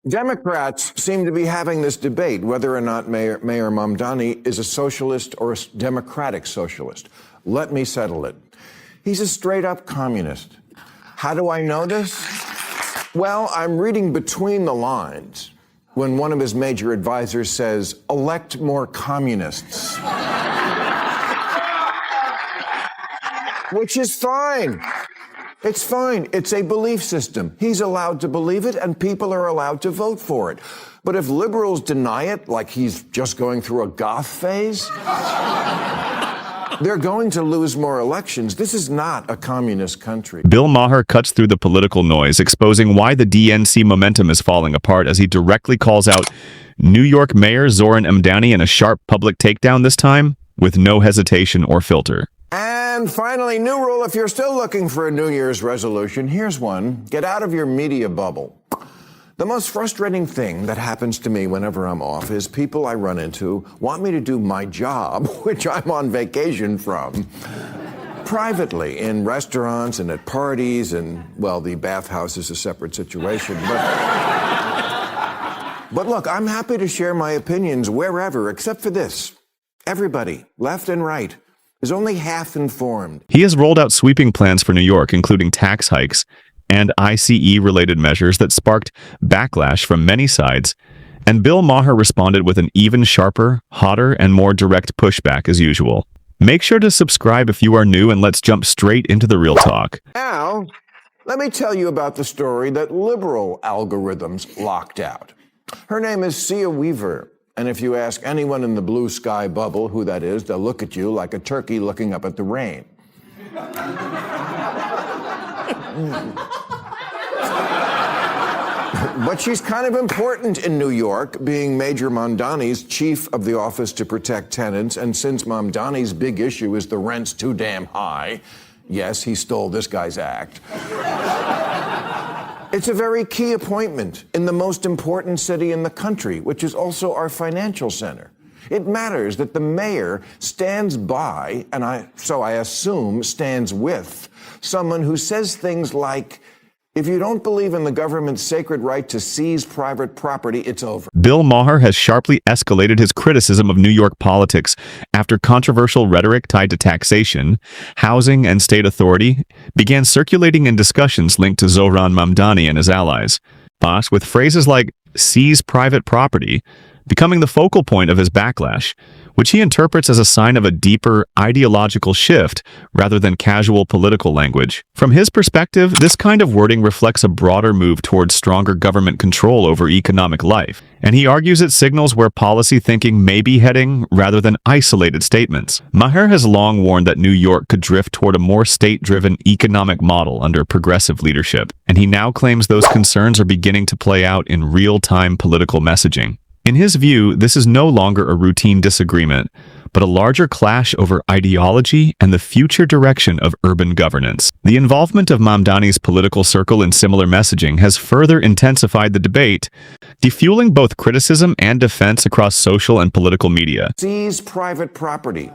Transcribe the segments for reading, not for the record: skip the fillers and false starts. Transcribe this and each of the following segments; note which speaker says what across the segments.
Speaker 1: Democrats seem to be having this debate whether or not Maher Mamdani is a socialist or a democratic socialist. Let me settle it. He's a straight-up communist. How do I know this? Well, I'm reading between the lines when one of his major advisors says, elect more communists. Which is fine. It's fine. It's a belief system. He's allowed to believe it, and people are allowed to vote for it. But if liberals deny it, like he's just going through a goth phase, they're going to lose more elections. This is not a communist country.
Speaker 2: Bill Maher cuts through the political noise, exposing why the DNC momentum is falling apart as he directly calls out New York Mayor Zohran Mamdani in a sharp public takedown this time, with no hesitation or filter.
Speaker 1: And finally, new rule, if you're still looking for a New Year's resolution, here's one. Get out of your media bubble. The most frustrating thing that happens to me whenever I'm off is people I run into want me to do my job, which I'm on vacation from, privately in restaurants and at parties, and, well, the bathhouse is a separate situation. But look, I'm happy to share my opinions wherever, except for this. Everybody, left and right, is only half informed.
Speaker 2: He has rolled out sweeping plans for New York, including tax hikes and ICE-related measures that sparked backlash from many sides, and Bill Maher responded with an even sharper, hotter, and more direct pushback as usual. Make sure to subscribe if you are new, and let's jump straight into the real talk.
Speaker 1: Now, let me tell you about the story that liberal algorithms locked out. Her name is Sia Weaver. And if you ask anyone in the blue sky bubble who that is, they'll look at you like a turkey looking up at the rain. But she's kind of important in New York, being Major Mamdani's chief of the Office to Protect Tenants. And since Mamdani's big issue is the rent's too damn high, yes, he stole this guy's act. It's a very key appointment in the most important city in the country, which is also our financial center. It matters that the mayor stands by, and I assume stands with, someone who says things like, if you don't believe in the government's sacred right to seize private property, it's over.
Speaker 2: Bill Maher has sharply escalated his criticism of New York politics after controversial rhetoric tied to taxation, housing, and state authority began circulating in discussions linked to Zohran Mamdani and his allies. With phrases like seize private property becoming the focal point of his backlash, which he interprets as a sign of a deeper ideological shift rather than casual political language. From his perspective, this kind of wording reflects a broader move towards stronger government control over economic life, and he argues it signals where policy thinking may be heading rather than isolated statements. Maher has long warned that New York could drift toward a more state-driven economic model under progressive leadership, and he now claims those concerns are beginning to play out in real-time political messaging. In his view, this is no longer a routine disagreement, but a larger clash over ideology and the future direction of urban governance. The involvement of Mamdani's political circle in similar messaging has further intensified the debate, defueling both criticism and defense across social and political media.
Speaker 1: Seize private property.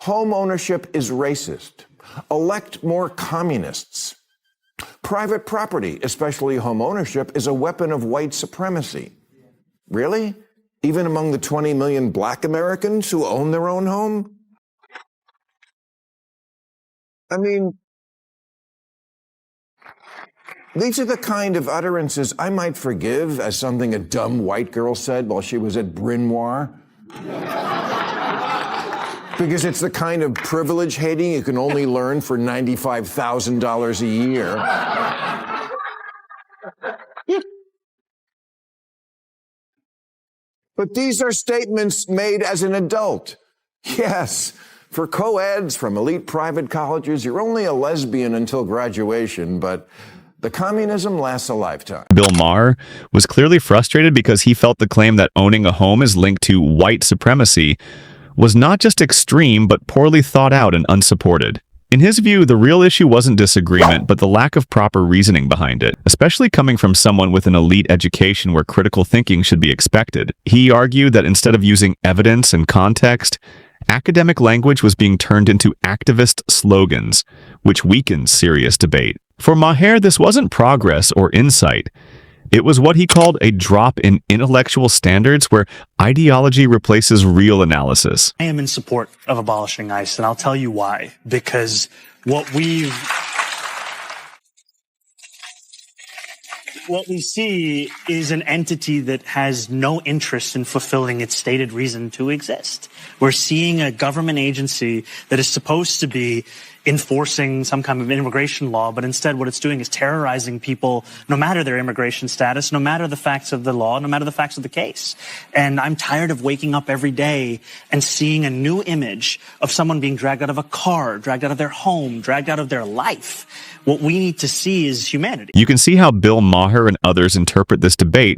Speaker 1: Home ownership is racist. Elect more communists. Private property, especially home ownership, is a weapon of white supremacy. Really? Even among the 20 million black Americans who own their own home? I mean, these are the kind of utterances I might forgive as something a dumb white girl said while she was at Bryn Mawr. Because it's the kind of privilege hating you can only learn for $95,000 a year. But these are statements made as an adult. Yes, for co-eds from elite private colleges, you're only a lesbian until graduation, but the communism lasts a lifetime.
Speaker 2: Bill Maher was clearly frustrated because he felt the claim that owning a home is linked to white supremacy was not just extreme, but poorly thought out and unsupported. In his view, the real issue wasn't disagreement, but the lack of proper reasoning behind it, especially coming from someone with an elite education where critical thinking should be expected. He argued that instead of using evidence and context, academic language was being turned into activist slogans, which weakens serious debate. For Maher, this wasn't progress or insight. It was what he called a drop in intellectual standards where ideology replaces real analysis.
Speaker 3: I am in support of abolishing ICE, and I'll tell you why. Because what we see is an entity that has no interest in fulfilling its stated reason to exist. We're seeing a government agency that is supposed to be enforcing some kind of immigration law, but instead what it's doing is terrorizing people, no matter their immigration status, no matter the facts of the law, no matter the facts of the case. And I'm tired of waking up every day and seeing a new image of someone being dragged out of a car, dragged out of their home, dragged out of their life. What we need to see is humanity.
Speaker 2: You can see how Bill Maher and others interpret this debate,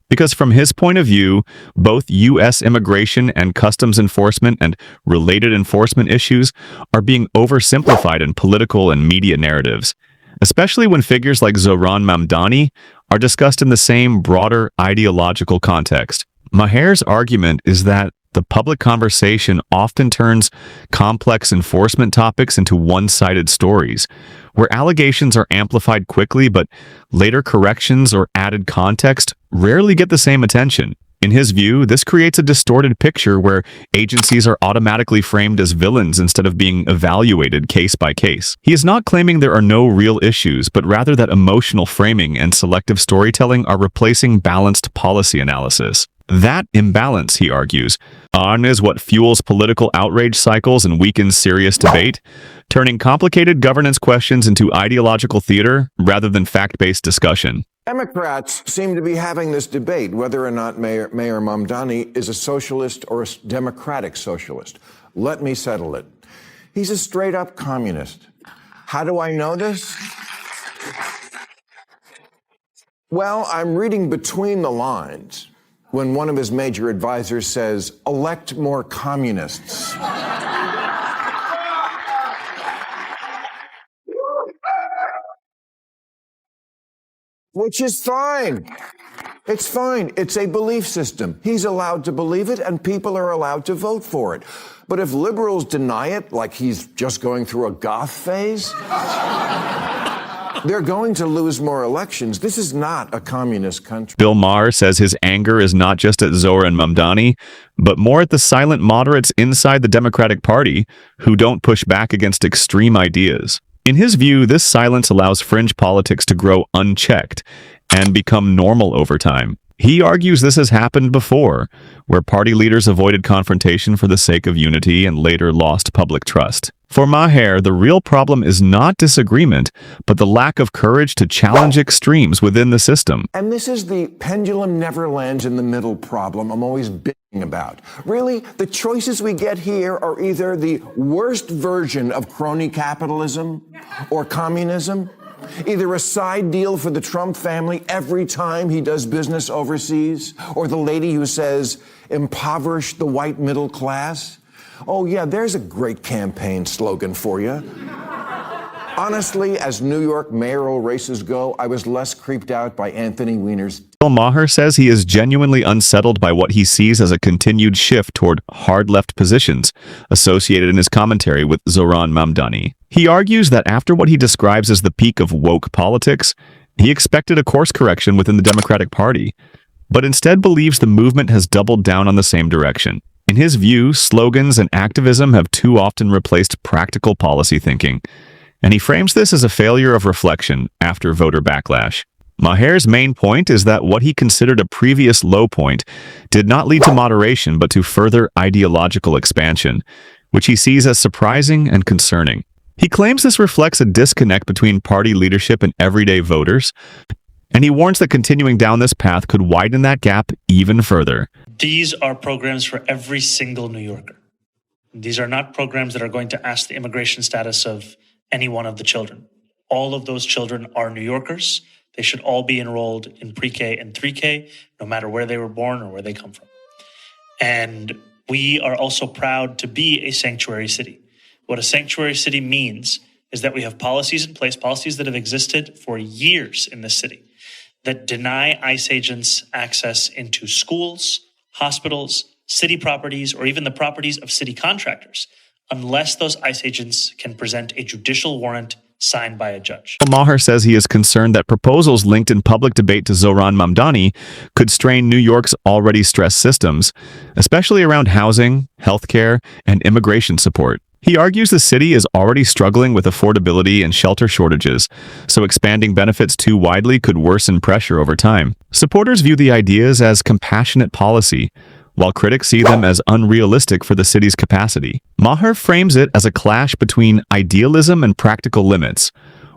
Speaker 2: because from his point of view, both U.S. immigration and customs enforcement and related enforcement issues are being oversimplified in political and media narratives, especially when figures like Zohran Mamdani are discussed in the same broader ideological context. Maher's argument is that the public conversation often turns complex enforcement topics into one-sided stories, where allegations are amplified quickly but later corrections or added context rarely get the same attention. In his view, this creates a distorted picture where agencies are automatically framed as villains instead of being evaluated case by case. He is not claiming there are no real issues, but rather that emotional framing and selective storytelling are replacing balanced policy analysis. That imbalance, he argues, is what fuels political outrage cycles and weakens serious debate, turning complicated governance questions into ideological theater rather than fact-based discussion.
Speaker 1: Democrats seem to be having this debate whether or not Maher Mamdani is a socialist or a democratic socialist. Let me settle it. He's a straight-up communist. How do I know this? Well, I'm reading between the lines when one of his major advisors says, elect more communists. Which is fine. It's fine. It's a belief system. He's allowed to believe it, and people are allowed to vote for it. But if liberals deny it, like he's just going through a goth phase, they're going to lose more elections. This is not a communist country.
Speaker 2: Bill Maher says his anger is not just at Zohran Mamdani, but more at the silent moderates inside the Democratic Party who don't push back against extreme ideas. In his view, this silence allows fringe politics to grow unchecked and become normal over time. He argues this has happened before, where party leaders avoided confrontation for the sake of unity and later lost public trust. For Maher, the real problem is not disagreement, but the lack of courage to challenge extremes within the system.
Speaker 1: And this is the pendulum never lands in the middle problem I'm always bitching about. Really, the choices we get here are either the worst version of crony capitalism or communism, either a side deal for the Trump family every time he does business overseas, or the lady who says, impoverish the white middle class. Oh, yeah, there's a great campaign slogan for you. Honestly, as New York mayoral races go, I was less creeped out by Anthony Weiner's.
Speaker 2: Bill Maher says he is genuinely unsettled by what he sees as a continued shift toward hard-left positions associated in his commentary with Zohran Mamdani. He argues that after what he describes as the peak of woke politics, he expected a course correction within the Democratic Party, but instead believes the movement has doubled down on the same direction. In his view, slogans and activism have too often replaced practical policy thinking, and he frames this as a failure of reflection after voter backlash. Maher's main point is that what he considered a previous low point did not lead to moderation but to further ideological expansion, which he sees as surprising and concerning. He claims this reflects a disconnect between party leadership and everyday voters, and he warns that continuing down this path could widen that gap even further.
Speaker 3: These are programs for every single New Yorker. These are not programs that are going to ask the immigration status of any one of the children. All of those children are New Yorkers. They should all be enrolled in pre-K and 3K, no matter where they were born or where they come from. And we are also proud to be a sanctuary city. What a sanctuary city means is that we have policies in place, policies that have existed for years in this city, that deny ICE agents access into schools, hospitals, city properties, or even the properties of city contractors, unless those ICE agents can present a judicial warrant signed by a judge.
Speaker 2: Maher says he is concerned that proposals linked in public debate to Zohran Mamdani could strain New York's already stressed systems, especially around housing, healthcare, and immigration support. He argues the city is already struggling with affordability and shelter shortages, so expanding benefits too widely could worsen pressure over time. Supporters view the ideas as compassionate policy, while critics see them as unrealistic for the city's capacity. Maher frames it as a clash between idealism and practical limits,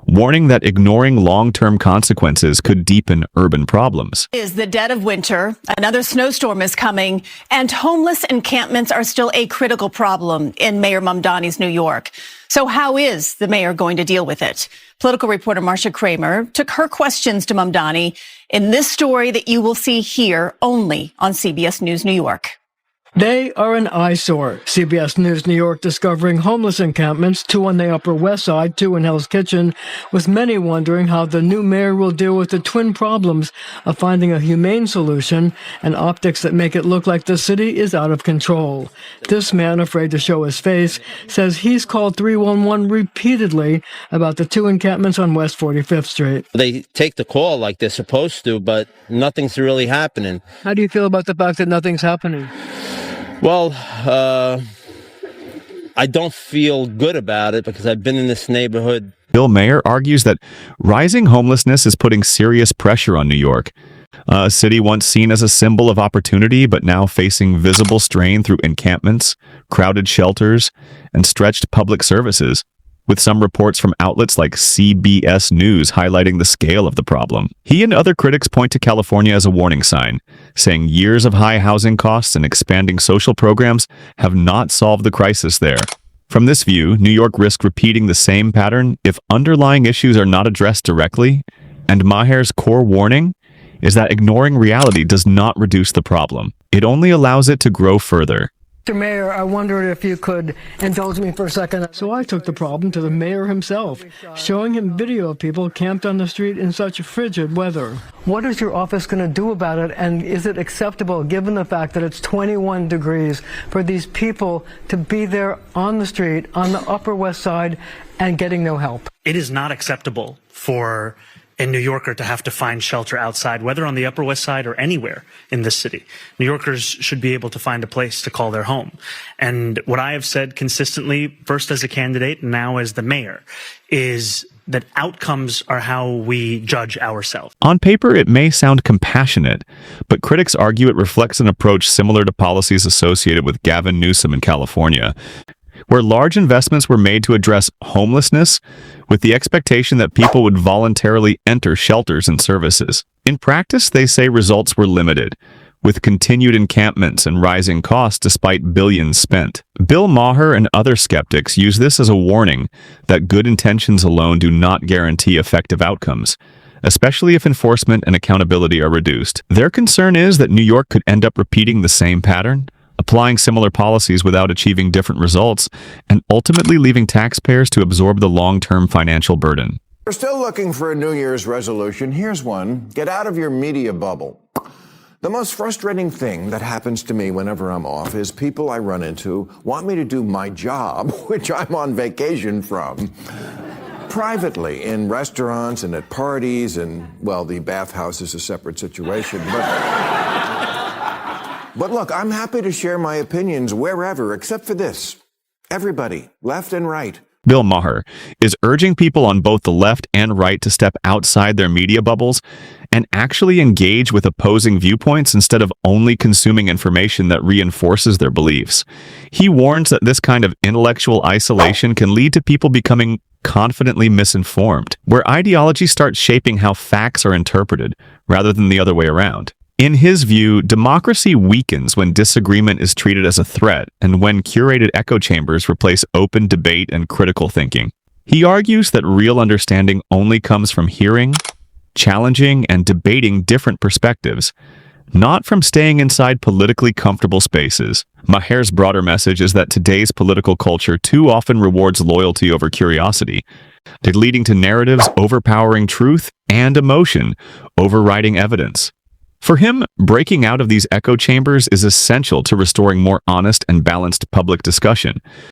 Speaker 2: warning that ignoring long-term consequences could deepen urban problems.
Speaker 4: Is the dead of winter, another snowstorm is coming, and homeless encampments are still a critical problem in Mayor Mamdani's New York. So how is the mayor going to deal with it? Political reporter Marcia Kramer took her questions to Mamdani in this story that you will see here only on CBS News New York.
Speaker 5: They are an eyesore. CBS News New York discovering homeless encampments, 2 on the Upper West Side, 2 in Hell's Kitchen, with many wondering how the new mayor will deal with the twin problems of finding a humane solution and optics that make it look like the city is out of control. This man, afraid to show his face, says he's called 311 repeatedly about the 2 encampments on West 45th Street.
Speaker 6: They take the call like they're supposed to, but nothing's really happening.
Speaker 5: How do you feel about the fact that nothing's happening?
Speaker 6: Well, I don't feel good about it because I've been in this neighborhood.
Speaker 2: Bill Maher argues that rising homelessness is putting serious pressure on New York, a city once seen as a symbol of opportunity but now facing visible strain through encampments, crowded shelters, and stretched public services, with some reports from outlets like CBS News highlighting the scale of the problem. He and other critics point to California as a warning sign, saying years of high housing costs and expanding social programs have not solved the crisis there. From this view, New York risks repeating the same pattern if underlying issues are not addressed directly, and Maher's core warning is that ignoring reality does not reduce the problem. It only allows it to grow further.
Speaker 5: Mr. Mayor, I wondered if you could indulge me for a second. So I took the problem to the mayor himself, showing him video of people camped on the street in such frigid weather. What is your office going to do about it, and is it acceptable, given the fact that it's 21 degrees, for these people to be there on the street, on the Upper West Side, and getting no help?
Speaker 3: It is not acceptable for a New Yorker to have to find shelter outside, whether on the Upper West Side or anywhere in this city. New Yorkers should be able to find a place to call their home. And what I have said consistently, first as a candidate and now as the mayor, is that outcomes are how we judge ourselves.
Speaker 2: On paper, it may sound compassionate, but critics argue it reflects an approach similar to policies associated with Gavin Newsom in California, where large investments were made to address homelessness with the expectation that people would voluntarily enter shelters and services. In practice, they say results were limited, with continued encampments and rising costs despite billions spent. Bill Maher and other skeptics use this as a warning that good intentions alone do not guarantee effective outcomes, especially if enforcement and accountability are reduced. Their concern is that New York could end up repeating the same pattern, applying similar policies without achieving different results, and ultimately leaving taxpayers to absorb the long-term financial burden.
Speaker 1: You're still looking for a New Year's resolution? Here's one. Get out of your media bubble. The most frustrating thing that happens to me whenever I'm off is people I run into want me to do my job, which I'm on vacation from, privately in restaurants and at parties, and, well, the bathhouse is a separate situation, But look, I'm happy to share my opinions wherever, except for this. Everybody, left and right.
Speaker 2: Bill Maher is urging people on both the left and right to step outside their media bubbles and actually engage with opposing viewpoints instead of only consuming information that reinforces their beliefs. He warns that this kind of intellectual isolation can lead to people becoming confidently misinformed, where ideology starts shaping how facts are interpreted rather than the other way around. In his view, democracy weakens when disagreement is treated as a threat and when curated echo chambers replace open debate and critical thinking. He argues that real understanding only comes from hearing, challenging, and debating different perspectives, not from staying inside politically comfortable spaces. Maher's broader message is that today's political culture too often rewards loyalty over curiosity, leading to narratives overpowering truth and emotion overriding evidence. For him, breaking out of these echo chambers is essential to restoring more honest and balanced public discussion.